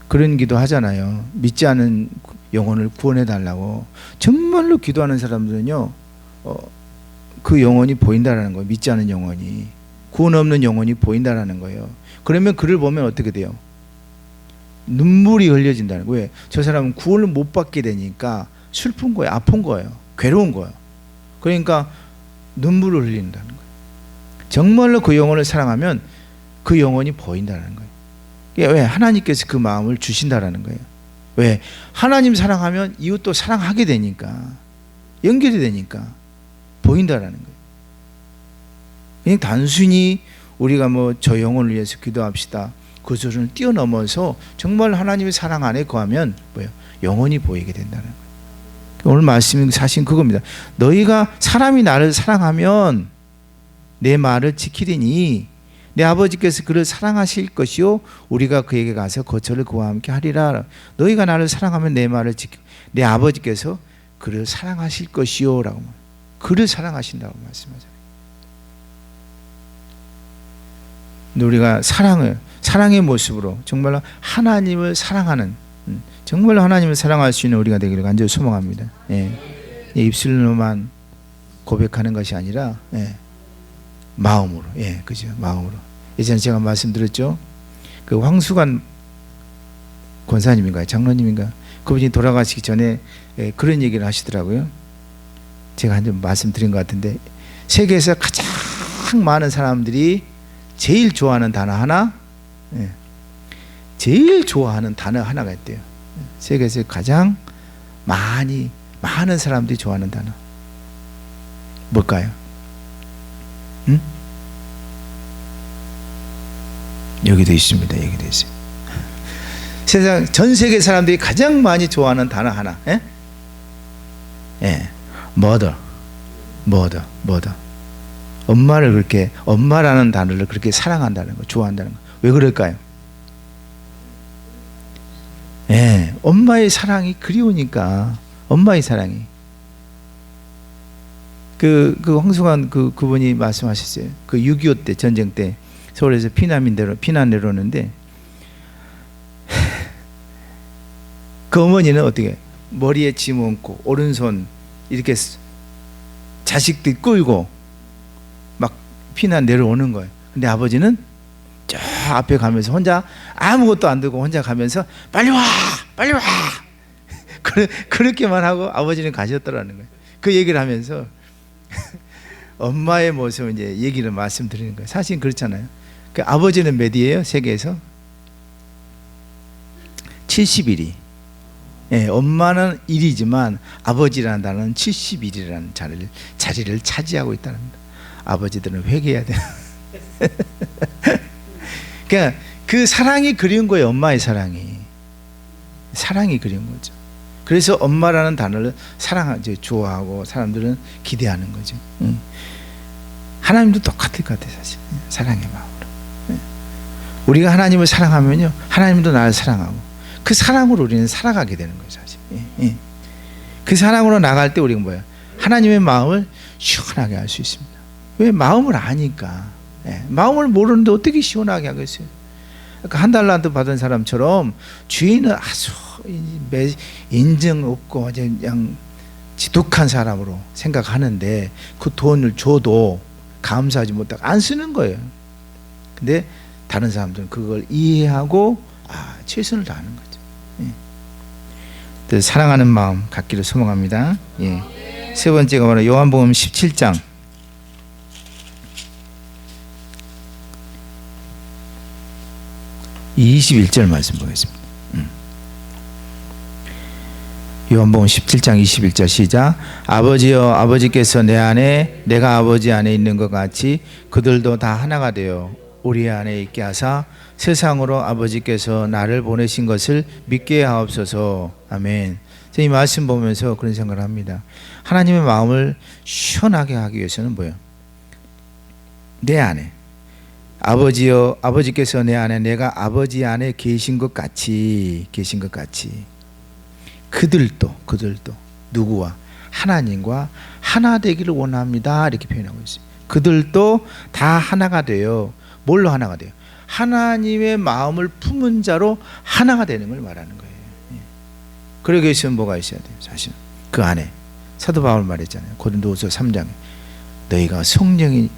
그런 기도 하잖아요. 믿지 않은 영혼을 구원해 달라고. 정말로 기도하는 사람들은요, 그 영혼이 보인다라는 거예요. 믿지 않은 영혼이, 구원 없는 영혼이 보인다라는 거예요. 그러면 그를 보면 어떻게 돼요? 눈물이 흘려진다는 거예요. 왜? 저 사람은 구원을 못 받게 되니까 슬픈 거예요. 아픈 거예요. 괴로운 거예요. 그러니까 눈물을 흘린다는 거예요. 정말로 그 영혼을 사랑하면 그 영혼이 보인다는 거예요. 왜? 하나님께서 그 마음을 주신다라는 거예요. 왜? 하나님 사랑하면 이웃도 사랑하게 되니까, 연결이 되니까 보인다라는 거예요. 그냥 단순히 우리가 뭐 저 영혼을 위해서 기도합시다, 그 수준을 뛰어넘어서 정말 하나님의 사랑 안에 거하면 뭐예요? 영혼이 보이게 된다는 거예요. 오늘 말씀이 사실 그겁니다. 너희가 사람이 나를 사랑하면 내 말을 지키리니 내 아버지께서 그를 사랑하실 것이요 우리가 그에게 가서 거처를 그와 함께 하리라. 너희가 나를 사랑하면 내 말을 지키고 내 아버지께서 그를 사랑하실 것이요 라고, 그를 사랑하신다고 말씀하잖아요. 근데 우리가 사랑의 모습으로 정말로 하나님을 사랑하는, 정말로 하나님을 사랑할 수 있는 우리가 되기를 간절히 소망합니다. 예. 입술로만 고백하는 것이 아니라 마음으로, 그죠? 마음으로. 예전에 제가 말씀드렸죠. 그 황수관 권사님인가요? 장로님인가? 그분이 돌아가시기 전에 그런 얘기를 하시더라고요. 제가 한 번 말씀드린 것 같은데, 세계에서 가장 많은 사람들이 제일 좋아하는 단어 하나, 제일 좋아하는 단어 하나가 있대요. 세계에서 가장 많은 사람들이 좋아하는 단어 뭘까요? 응? 여기도 있습니다. 여기도 있어요. 세상 전 세계 사람들이 가장 많이 좋아하는 단어 하나, mother. 엄마를 그렇게, 엄마라는 단어를 그렇게 사랑한다는 거, 좋아한다는 거. 왜 그럴까요? 엄마의 사랑이 그리우니까. 엄마의 사랑이. 그 황수관 그분이 말씀하셨어요. 그 6.25 때, 전쟁 때 서울에서 피난 내려오는데 그 어머니는 어떻게 머리에 짐 얹고 오른손 이렇게 자식들 끌고 막 피난 내려오는 거예요. 근데 아버지는 저 앞에 가면서 혼자 아무것도 안 들고 혼자 가면서 빨리 와 그렇게만 하고 아버지는 가셨더라는 거예요. 그 얘기를 하면서 엄마의 모습을 이제 얘기를 말씀드리는 거예요. 사실 그렇잖아요. 그 아버지는 몇 위예요? 세계에서 71위. 엄마는 1위지만 아버지라는 단어는 71이라는 자리를 차지하고 있다는 겁니다. 아버지들은 회개해야 돼요. 그러니까 그 사랑이 그리운 거예요. 엄마의 사랑이 그리운 거죠. 그래서 엄마라는 단어를 좋아하고 사람들은 기대하는 거죠. 하나님도 똑같을 것 같아요. 사실 사랑의 마음으로. 우리가 하나님을 사랑하면요, 하나님도 나를 사랑하고 그 사랑으로 우리는 살아가게 되는 거예요, 사실. 예. 그 사랑으로 나갈 때 우리가 뭐야? 하나님의 마음을 시원하게 할 수 있습니다. 왜? 마음을 아니까. 예. 마음을 모르는데 어떻게 시원하게 하겠어요? 그러니까 한 달란트 받은 사람처럼 주인은 아주 인정 없고 그냥 지독한 사람으로 생각하는데 그 돈을 줘도 감사하지 못하고 안 쓰는 거예요. 근데 다른 사람들은 그걸 이해하고 최선을 다하는 거죠. 예. 사랑하는 마음 갖기를 소망합니다. 예. 세 번째가 바로 요한복음 17장 21절 말씀 보겠습니다. 요한복음 17장 21절 시작. 아버지여, 아버지께서 내 안에 내가 아버지 안에 있는 것 같이 그들도 다 하나가 되어 우리 안에 있게 하사 세상으로 아버지께서 나를 보내신 것을 믿게 하옵소서. 아멘. 이 말씀 보면서 그런 생각을 합니다. 하나님의 마음을 시원하게 하기 위해서는 뭐예요? 내 안에 아버지여, 아버지께서 내 안에 내가 아버지 안에 계신 것 같이 그들도 누구와? 하나님과 하나 되기를 원합니다. 이렇게 표현하고 있어요. 그들도 다 하나가 돼요. 뭘로 하나가 돼요? 하나님의 마음을 품은 자로 하나가 되는 걸 말하는 거예요. 그러기 위해서는 뭐가 있어야 돼요? 사실 그 안에 사도 바울 말했잖아요. 고린도후서 3장에 너희가 성령이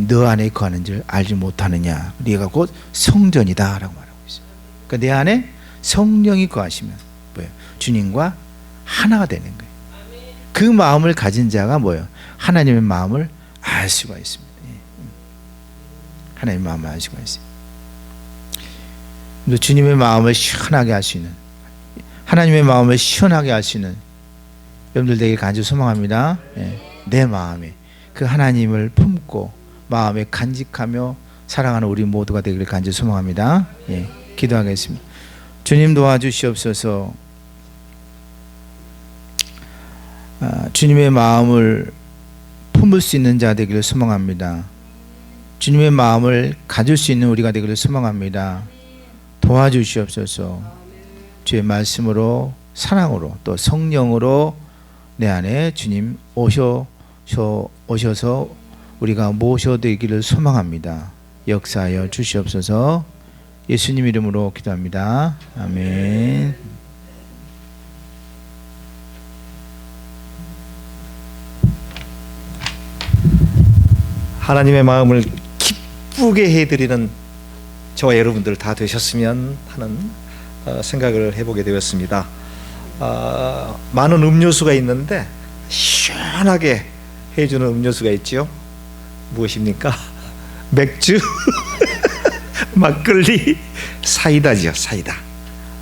너 안에 거하는 줄 알지 못하느냐. 네가 곧 성전이다 라고 말하고 있어요. 그러니까 내 안에 성령이 거하시면 뭐예요? 주님과 하나가 되는 거예요. 그 마음을 가진 자가 뭐예요? 하나님의 마음을 알 수가 있습니다. 하나님의 마음을 알 수가 있어요. 주님의 마음을 시원하게 할 수 있는, 하나님의 마음을 시원하게 할 수 있는 여러분들 되길 간절히 소망합니다. 내 마음에 그 하나님을 품고 마음에 간직하며 사랑하는 우리 모두가 되기를 간절히 소망합니다. 기도하겠습니다. 주님 도와주시옵소서. 주님의 마음을 품을 수 있는 자 되기를 소망합니다. 주님의 마음을 가질 수 있는 우리가 되기를 소망합니다. 도와주시옵소서. 주의 말씀으로 사랑으로 또 성령으로 내 안에 주님 오셔서 우리가 모셔되기를 소망합니다. 역사하여 주시옵소서. 예수님 이름으로 기도합니다. 아멘. 하나님의 마음을 기쁘게 해드리는 저와 여러분들 다 되셨으면 하는 생각을 해보게 되었습니다. 많은 음료수가 있는데 시원하게 해주는 음료수가 있죠. 무엇입니까? 맥주, 막걸리, 사이다죠. 사이다.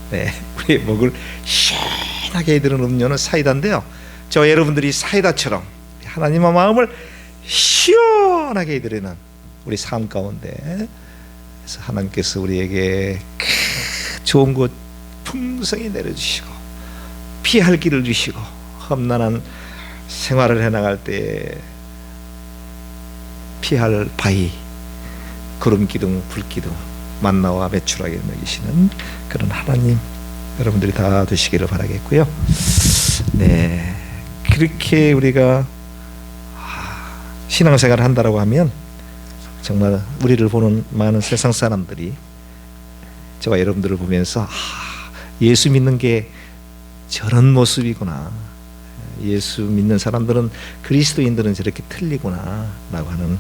네, 우리 목을 시원하게 해드리는 음료는 사이다인데요. 저 여러분들이 사이다처럼 하나님의 마음을 시원하게 해드리는 우리 삶 가운데 그래서 하나님께서 우리에게 좋은 것 풍성히 내려주시고 피할 길을 주시고 험난한 생활을 해나갈 때 피할 바위, 구름기둥, 불기둥, 만나와 매출하게 먹이시는 그런 하나님 여러분들이 다 되시기를 바라겠고요. 네, 그렇게 우리가 신앙생활을 한다라고 하면 정말 우리를 보는 많은 세상 사람들이 저와 여러분들을 보면서 예수 믿는 게 저런 모습이구나, 예수 믿는 사람들은 그리스도인들은 저렇게 틀리구나 라고 하는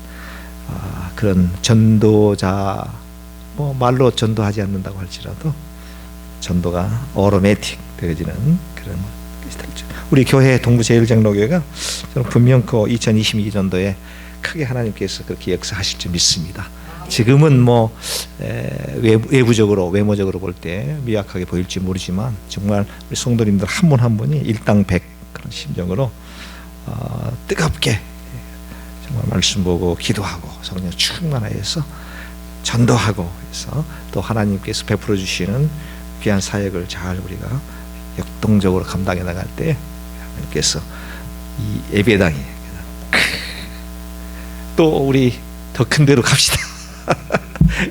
그런 전도자, 뭐 말로 전도하지 않는다고 할지라도 전도가 오토매틱 되어지는 그런 것이죠. 우리 교회 동부제일장로교회가 저는 분명 그 2022년도에 크게 하나님께서 그렇게 역사하실 줄 믿습니다. 지금은 뭐 외부적으로 외모적으로 볼 때 미약하게 보일지 모르지만 정말 우리 성도님들 한 분 한 분이 일당백 그런 심정으로 뜨겁게 정말 말씀 보고 기도하고 성령 충만하여서 전도하고 해서 또 하나님께서 베풀어 주시는 귀한 사역을 잘 우리가 역동적으로 감당해 나갈 때 하나님께서 이 예배당이 또 우리 더 큰 데로 갑시다.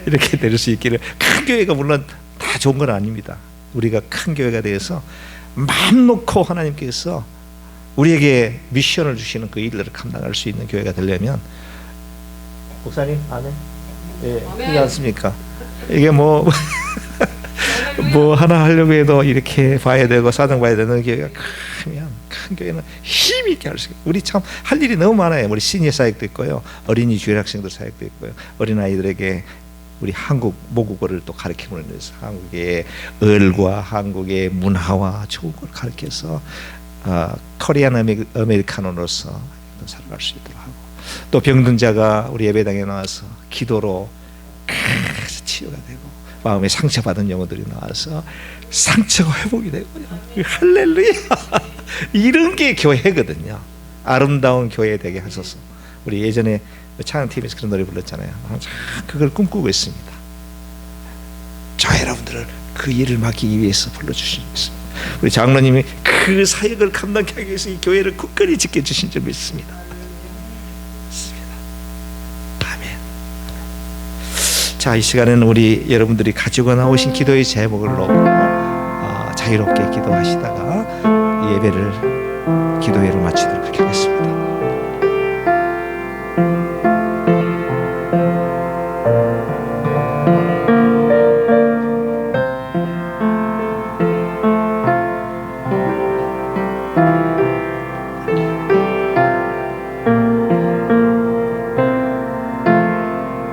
이렇게 될 수 있기를. 큰 교회가 물론 다 좋은 건 아닙니다. 우리가 큰 교회가 되어서 마음 놓고 하나님께서 우리에게 미션을 주시는 그 일들을 감당할 수 있는 교회가 되려면, 목사님 아멘. 예, 그렇지 않습니까? 이게 뭐 하나 하려고 해도 이렇게 봐야 되고 사정 봐야 되는 교회가 크면, 큰 교회는 힘 있게 할 수 있어요. 우리 참 할 일이 너무 많아요. 우리 시니어 사역도 있고요, 어린이 주일 학생들 사역도 있고요, 어린 아이들에게 우리 한국 모국어를 또 가르치는 데서 한국의 을과 한국의 문화와 좋은 걸 가르쳐서 코리안 아메리카노로서 살아갈 수 있도록 하고, 또 병든 자가 우리 예배당에 나와서 기도로 치유가 되고, 마음에 상처받은 영혼들이 나와서 상처가 회복이 되고요. 할렐루야. 이런 게 교회거든요. 아름다운 교회 되게 하소서. 우리 예전에 찬양팀에서 그런 노래 불렀잖아요. 그걸 꿈꾸고 있습니다. 저 여러분들을 그 일을 맡기기 위해서 불러주신 줄 믿습니다. 우리 장로님이 그 사역을 감당하기 위해서 이 교회를 굳건히 지켜주신 줄 믿습니다. 아멘. 자, 이 시간에는 우리 여러분들이 가지고 나오신 기도의 제목을 놓고 자유롭게 기도하시다가 예배를 기도회로 마치도록 하겠습니다.